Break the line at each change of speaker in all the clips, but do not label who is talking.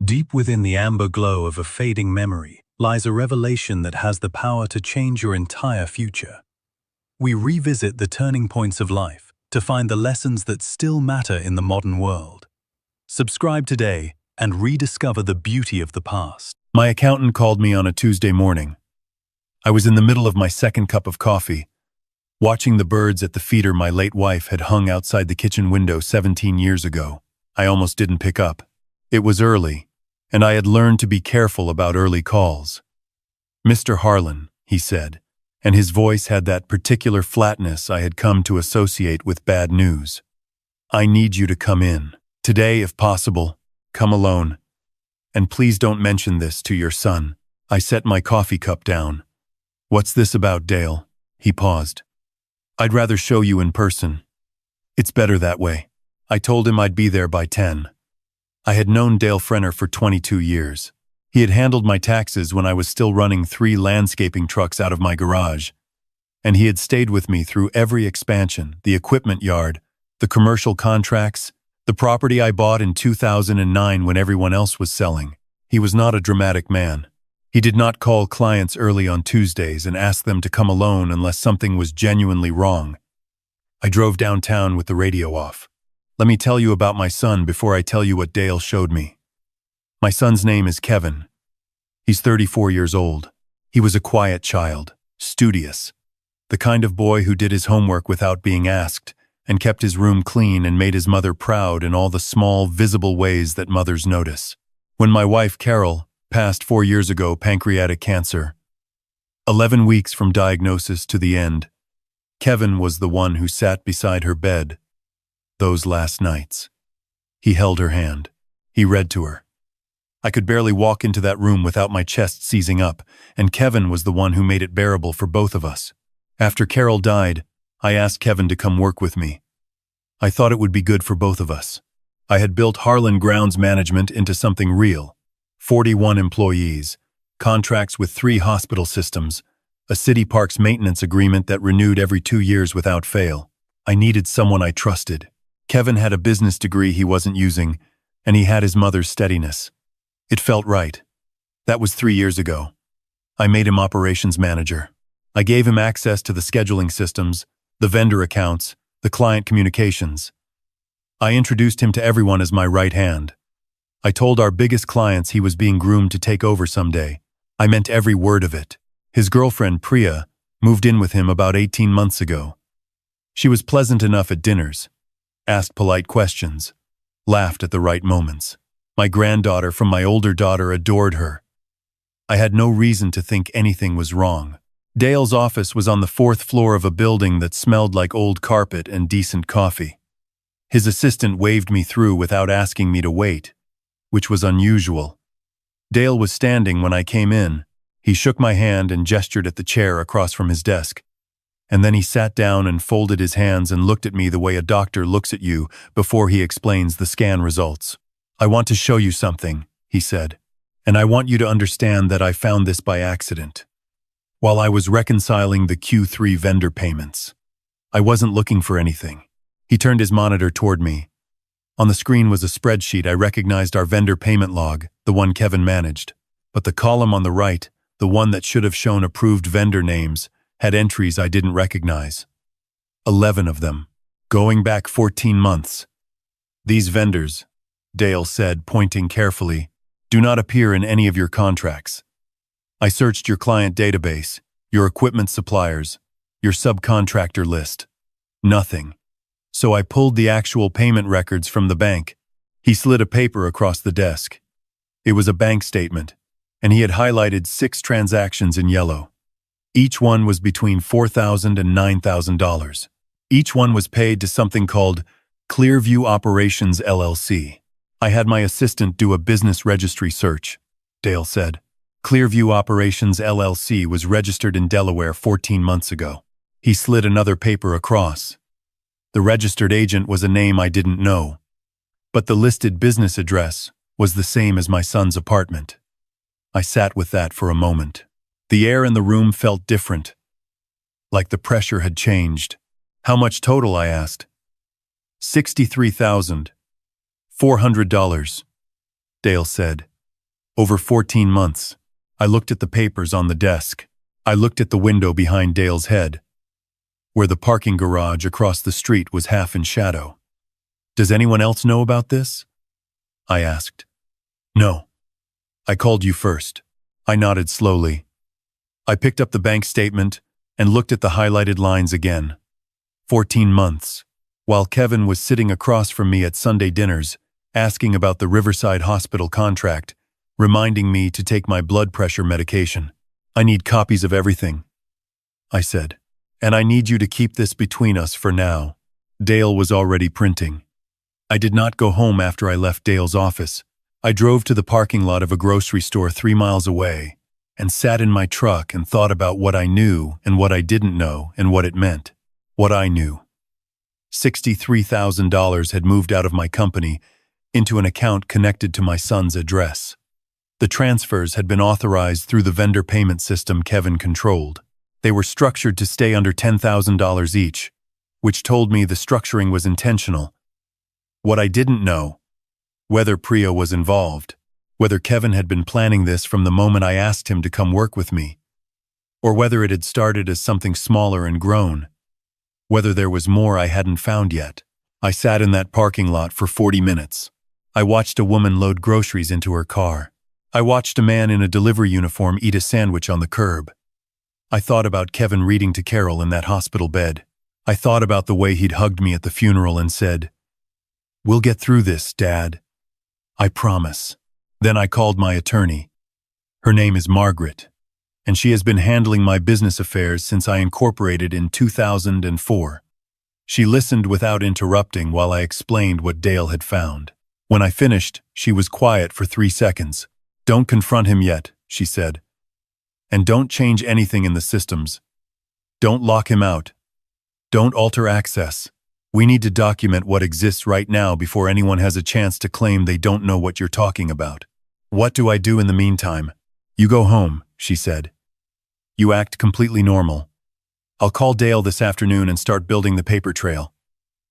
Deep within the amber glow of a fading memory lies a revelation that has the power to change your entire future. We revisit the turning points of life to find the lessons that still matter in the modern world. Subscribe today and rediscover the beauty of the past. My accountant called me on a Tuesday morning. I was in the middle of my second cup of coffee, watching the birds at the feeder my late wife had hung outside the kitchen window 17 years ago. I almost didn't pick up. It was early, and I had learned to be careful about early calls. "Mr. Harlan," he said, and his voice had that particular flatness I had come to associate with bad news. "I need you to come in. Today, if possible. Come alone. And please don't mention this to your son." I set my coffee cup down. "What's this about, Dale?" He paused. "I'd rather show you in person. It's better that way." I told him I'd be there by 10. I had known Dale Frenner for 22 years. He had handled my taxes when I was still running 3 landscaping trucks out of my garage, and he had stayed with me through every expansion, the equipment yard, the commercial contracts, the property I bought in 2009 when everyone else was selling. He was not a dramatic man. He did not call clients early on Tuesdays and ask them to come alone unless something was genuinely wrong. I drove downtown with the radio off. "Let me tell you about my son before I tell you what Dale showed me. My son's name is Kevin. He's 34 years old. He was a quiet child, studious, the kind of boy who did his homework without being asked, and kept his room clean and made his mother proud in all the small, visible ways that mothers notice. When my wife, Carol, passed 4 years ago, pancreatic cancer, 11 weeks from diagnosis to the end, Kevin was the one who sat beside her bed those last nights. He held her hand. He read to her. I could barely walk into that room without my chest seizing up, and Kevin was the one who made it bearable for both of us. After Carol died, I asked Kevin to come work with me. I thought it would be good for both of us. I had built Harlan Grounds Management into something real. 41 employees, contracts with 3 hospital systems, a city parks maintenance agreement that renewed every 2 years without fail. I needed someone I trusted. Kevin had a business degree he wasn't using, and he had his mother's steadiness. It felt right. That was 3 years ago. I made him operations manager. I gave him access to the scheduling systems, the vendor accounts, the client communications. I introduced him to everyone as my right hand. I told our biggest clients he was being groomed to take over someday. I meant every word of it. His girlfriend, Priya, moved in with him about 18 months ago. She was pleasant enough at dinners, asked polite questions, laughed at the right moments. My granddaughter from my older daughter adored her. I had no reason to think anything was wrong. Dale's office was on the 4th floor of a building that smelled like old carpet and decent coffee. His assistant waved me through without asking me to wait, which was unusual. Dale was standing when I came in. He shook my hand and gestured at the chair across from his desk. And then he sat down and folded his hands and looked at me the way a doctor looks at you before he explains the scan results. "I want to show you something," he said, "and I want you to understand that I found this by accident. While I was reconciling the Q3 vendor payments, I wasn't looking for anything." He turned his monitor toward me. On the screen was a spreadsheet. I recognized our vendor payment log, the one Kevin managed. But the column on the right, the one that should have shown approved vendor names, had entries I didn't recognize. 11 of them, going back 14 months. "These vendors," Dale said, pointing carefully, "do not appear in any of your contracts. I searched your client database, your equipment suppliers, your subcontractor list. Nothing. So I pulled the actual payment records from the bank." He slid a paper across the desk. It was a bank statement, and he had highlighted 6 transactions in yellow. Each one was between $4,000 and $9,000. Each one was paid to something called Clearview Operations LLC. I had my assistant do a business registry search, Dale said. Clearview Operations LLC was registered in Delaware 14 months ago. He slid another paper across. The registered agent was a name I didn't know, but the listed business address was the same as my son's apartment. I sat with that for a moment. The air in the room felt different, like the pressure had changed. "How much total?" I asked. $63,400, Dale said.
Over 14 months. I looked at the papers on the desk. I looked at the window behind Dale's head, where the parking garage across the street was half in shadow. Does anyone else know about this? I asked. No. I called you first. I nodded slowly. I picked up the bank statement and looked at the highlighted lines again. 14 months. While Kevin was sitting across from me at Sunday dinners, asking about the Riverside Hospital contract, reminding me to take my blood pressure medication. I need copies of everything, I said. And I need you to keep this between us for now. Dale was already printing. I did not go home after I left Dale's office. I drove to the parking lot of a grocery store 3 miles away and sat in my truck and thought about what I knew and what I didn't know and what it meant. What I knew. $63,000 had moved out of my company into an account connected to my son's address. The transfers had been authorized through the vendor payment system Kevin controlled. They were structured to stay under $10,000 each, which told me the structuring was intentional. What I didn't know, whether Priya was involved, whether Kevin had been planning this from the moment I asked him to come work with me, or whether it had started as something smaller and grown, whether there was more I hadn't found yet. I sat in that parking lot for 40 minutes. I watched a woman load groceries into her car. I watched a man in a delivery uniform eat a sandwich on the curb. I thought about Kevin reading to Carol in that hospital bed. I thought about the way he'd hugged me at the funeral and said, "We'll get through this, Dad. I promise." Then I called my attorney. Her name is Margaret, and she has been handling my business affairs since I incorporated in 2004. She listened without interrupting while I explained what Dale had found. When I finished, she was quiet for 3 seconds. "Don't confront him yet," she said. "And don't change anything in the systems. Don't lock him out. Don't alter access. We need to document what exists right now before anyone has a chance to claim they don't know what you're talking about." "What do I do in the meantime?" "You go home," she said. "You act completely normal. I'll call Dale this afternoon and start building the paper trail.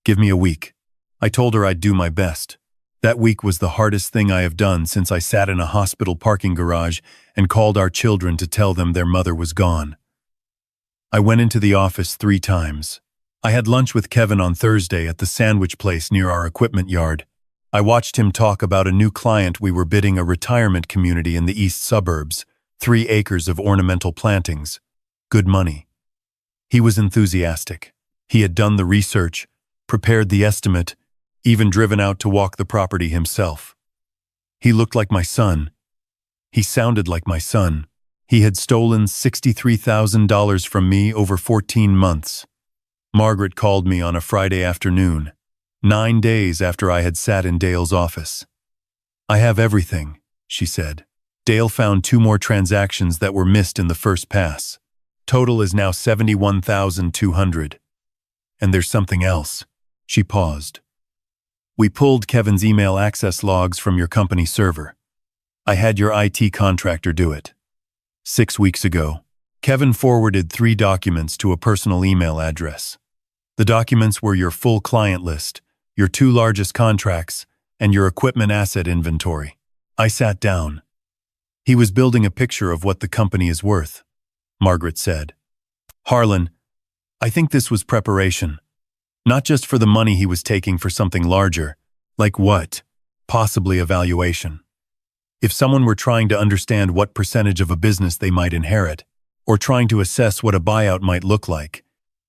Give me a week." I told her I'd do my best. That week was the hardest thing I have done since I sat in a hospital parking garage and called our children to tell them their mother was gone. I went into the office 3 times. I had lunch with Kevin on Thursday at the sandwich place near our equipment yard. I watched him talk about a new client we were bidding, a retirement community in the east suburbs, 3 acres of ornamental plantings. Good money. He was enthusiastic. He had done the research, prepared the estimate, even driven out to walk the property himself. He looked like my son. He sounded like my son. He had stolen $63,000 from me over 14 months. Margaret called me on a Friday afternoon, 9 days after I had sat in Dale's office. "I have everything," she said. "Dale found 2 more transactions that were missed in the first pass. Total is now $71,200. And there's something else." She paused. "We pulled Kevin's email access logs from your company server. I had your IT contractor do it. 6 weeks ago, Kevin forwarded 3 documents to a personal email address. The documents were your full client list, your 2 largest contracts, and your equipment asset inventory." I sat down. "He was building a picture of what the company is worth," Margaret said. "Harlan, I think this was preparation. Not just for the money he was taking for something larger. Like what? Possibly a valuation. If someone were trying to understand what percentage of a business they might inherit, or trying to assess what a buyout might look like,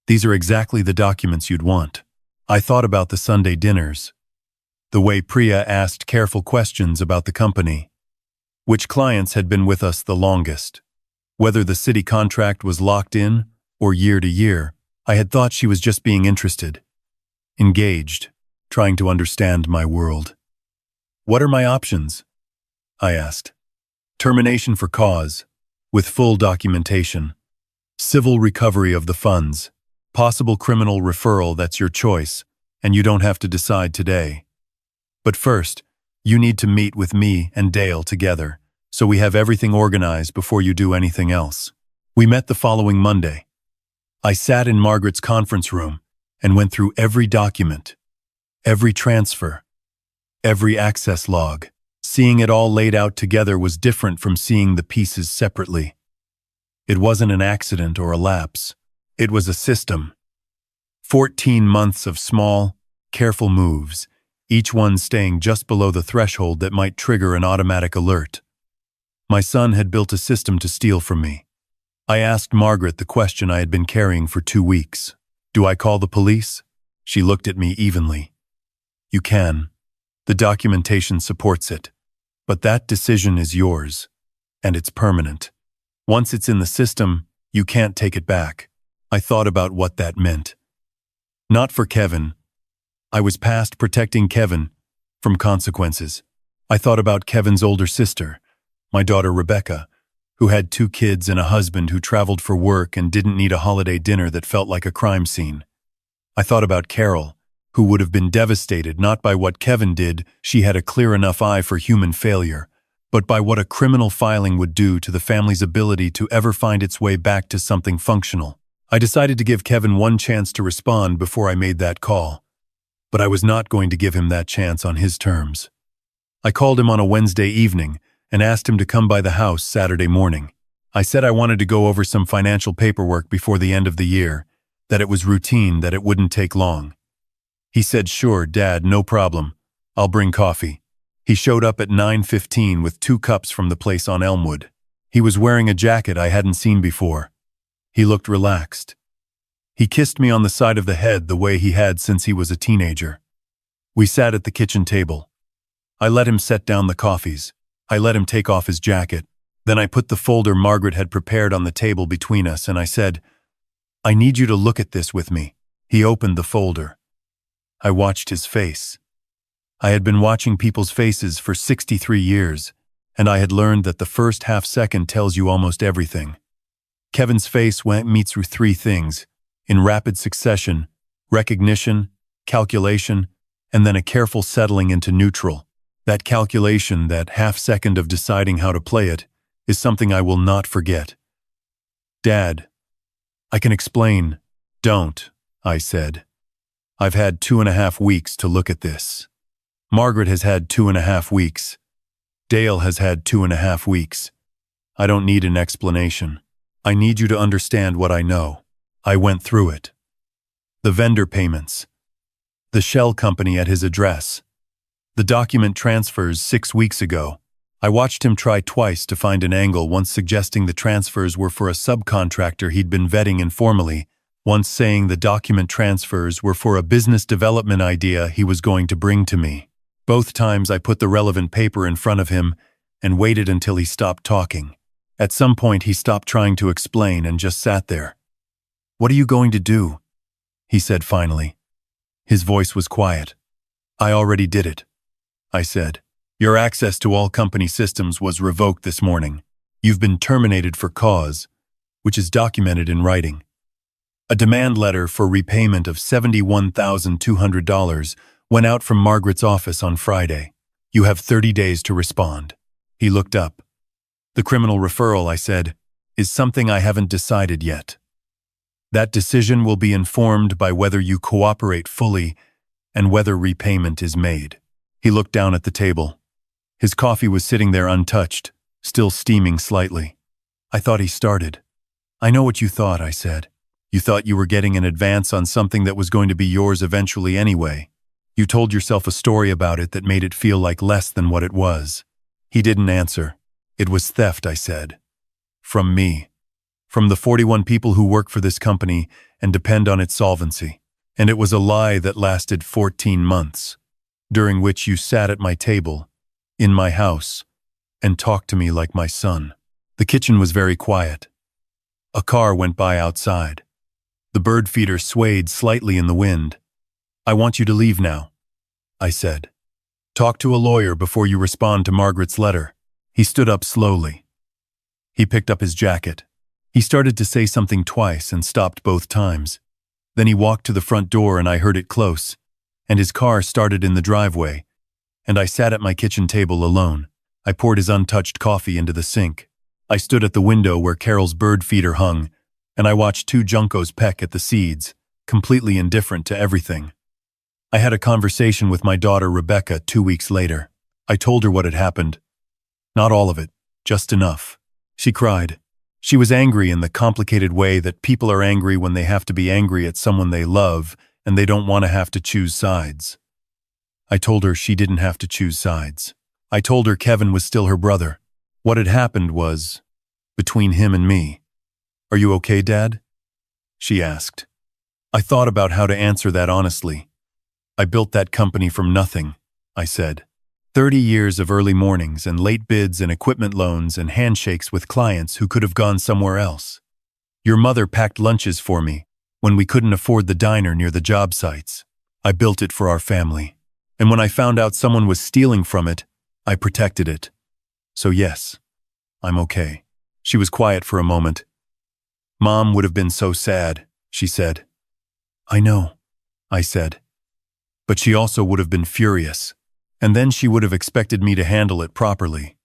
these are exactly the documents you'd want." I thought about the Sunday dinners, the way Priya asked careful questions about the company, which clients had been with us the longest, whether the city contract was locked in or year to year. I had thought she was just being interested, engaged, trying to understand my world. "What are my options?" I asked. "Termination for cause, with full documentation. Civil recovery of the funds. Possible criminal referral, that's your choice, and you don't have to decide today. But first, you need to meet with me and Dale together, so we have everything organized before you do anything else." We met the following Monday. I sat in Margaret's conference room and went through every document, every transfer, every access log. Seeing it all laid out together was different from seeing the pieces separately. It wasn't an accident or a lapse. It was a system. 14 months of small, careful moves, each one staying just below the threshold that might trigger an automatic alert. My son had built a system to steal from me. I asked Margaret the question I had been carrying for 2 weeks. Do I call the police? She looked at me evenly. You can. The documentation supports it. But that decision is yours, and it's permanent. Once it's in the system, you can't take it back. I thought about what that meant. Not for Kevin. I was past protecting Kevin from consequences. I thought about Kevin's older sister, my daughter Rebecca, who had 2 kids and a husband who traveled for work and didn't need a holiday dinner that felt like a crime scene. I thought about Carol, who would have been devastated not by what Kevin did, she had a clear enough eye for human failure, but by what a criminal filing would do to the family's ability to ever find its way back to something functional. I decided to give Kevin one chance to respond before I made that call, but I was not going to give him that chance on his terms. I called him on a Wednesday evening and asked him to come by the house Saturday morning. I said I wanted to go over some financial paperwork before the end of the year, that it was routine, that it wouldn't take long. He said, "Sure, Dad, no problem. I'll bring coffee." He showed up at 9:15 with 2 cups from the place on Elmwood. He was wearing a jacket I hadn't seen before. He looked relaxed. He kissed me on the side of the head the way he had since he was a teenager. We sat at the kitchen table. I let him set down the coffees. I let him take off his jacket. Then I put the folder Margaret had prepared on the table between us and I said, "I need you to look at this with me." He opened the folder. I watched his face. I had been watching people's faces for 63 years, and I had learned that the first half second tells you almost everything. Kevin's face went me through 3 things, in rapid succession: recognition, calculation, and then a careful settling into neutral. That calculation, that half second of deciding how to play it, is something I will not forget. "Dad, I can explain." "Don't," I said. "I've had 2.5 weeks to look at this. Margaret has had 2.5 weeks. Dale has had 2.5 weeks. I don't need an explanation. I need you to understand what I know. I went through it. The vendor payments. The shell company at his address. The document transfers 6 weeks ago. I watched him try twice to find an angle, once suggesting the transfers were for a subcontractor he'd been vetting informally, once saying the document transfers were for a business development idea he was going to bring to me. Both times I put the relevant paper in front of him and waited until he stopped talking. At some point he stopped trying to explain and just sat there. "What are you going to do?" he said finally. His voice was quiet. "I already did it," I said. "Your access to all company systems was revoked this morning. You've been terminated for cause, which is documented in writing. A demand letter for repayment of $71,200 went out from Margaret's office on Friday. You have 30 days to respond." He looked up. "The criminal referral," I said, "is something I haven't decided yet. That decision will be informed by whether you cooperate fully and whether repayment is made." He looked down at the table. His coffee was sitting there untouched, still steaming slightly. I thought he started. "I know what you thought," I said. "You thought you were getting an advance on something that was going to be yours eventually anyway. You told yourself a story about it that made it feel like less than what it was." He didn't answer. "It was theft," I said. "From me. From the 41 people who work for this company and depend on its solvency. And it was a lie that lasted 14 months, during which you sat at my table, in my house, and talked to me like my son." The kitchen was very quiet. A car went by outside. The bird feeder swayed slightly in the wind. "I want you to leave now," I said. "Talk to a lawyer before you respond to Margaret's letter." He stood up slowly. He picked up his jacket. He started to say something twice and stopped both times. Then he walked to the front door and I heard it close, and his car started in the driveway, and I sat at my kitchen table alone. I poured his untouched coffee into the sink. I stood at the window where Carol's bird feeder hung, and I watched 2 juncos peck at the seeds, completely indifferent to everything. I had a conversation with my daughter Rebecca 2 weeks later. I told her what had happened. Not all of it, just enough. She cried. She was angry in the complicated way that people are angry when they have to be angry at someone they love and they don't want to have to choose sides. I told her she didn't have to choose sides. I told her Kevin was still her brother. What had happened was between him and me. Are you okay, Dad? She asked. I thought about how to answer that honestly. I built that company from nothing, I said. 30 years of early mornings and late bids and equipment loans and handshakes with clients who could have gone somewhere else. Your mother packed lunches for me when we couldn't afford the diner near the job sites. I built it for our family. And when I found out someone was stealing from it, I protected it. So yes, I'm okay. She was quiet for a moment. Mom would have been so sad, she said. I know, I said. But she also would have been furious. And then she would have expected me to handle it properly.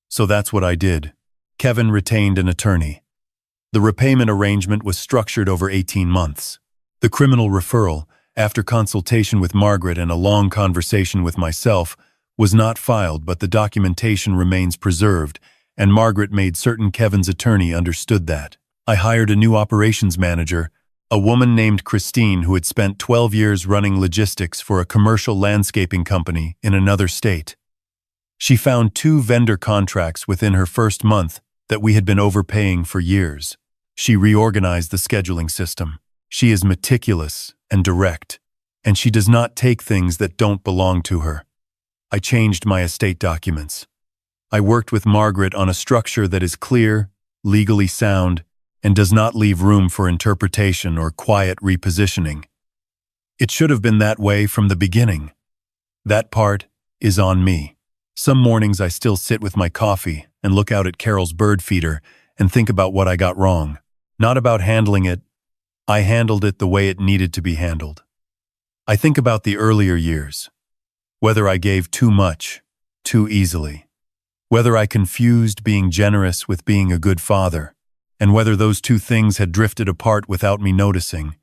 So that's what I did. Kevin retained an attorney. The repayment arrangement was structured over 18 months. The criminal referral, after consultation with Margaret and a long conversation with myself, was not filed, but the documentation remains preserved, and Margaret made certain Kevin's attorney understood that. I hired a new operations manager, a woman named Christine who had spent 12 years running logistics for a commercial landscaping company in another state. She found 2 vendor contracts within her first month that we had been overpaying for years. She reorganized the scheduling system. She is meticulous and direct, and she does not take things that don't belong to her. I changed my estate documents. I worked with Margaret on a structure that is clear, legally sound, and does not leave room for interpretation or quiet repositioning. It should have been that way from the beginning. That part is on me. Some mornings I still sit with my coffee and look out at Carol's bird feeder and think about what I got wrong. Not about handling it. I handled it the way it needed to be handled. I think about the earlier years. Whether I gave too much, too easily. Whether I confused being generous with being a good father. And whether those 2 things had drifted apart without me noticing.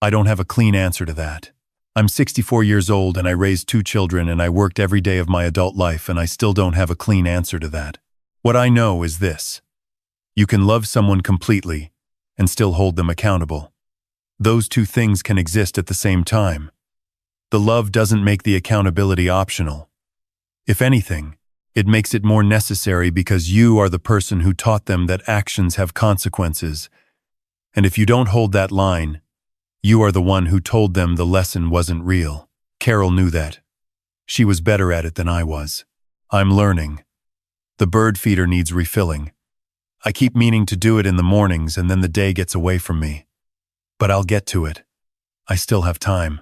I don't have a clean answer to that. I'm 64 years old and I raised 2 children and I worked every day of my adult life and I still don't have a clean answer to that. What I know is this. You can love someone completely and still hold them accountable. Those 2 things can exist at the same time. The love doesn't make the accountability optional. If anything, it makes it more necessary because you are the person who taught them that actions have consequences. And if you don't hold that line, you are the one who told them the lesson wasn't real. Carol knew that. She was better at it than I was. I'm learning. The bird feeder needs refilling. I keep meaning to do it in the mornings and then the day gets away from me. But I'll get to it. I still have time.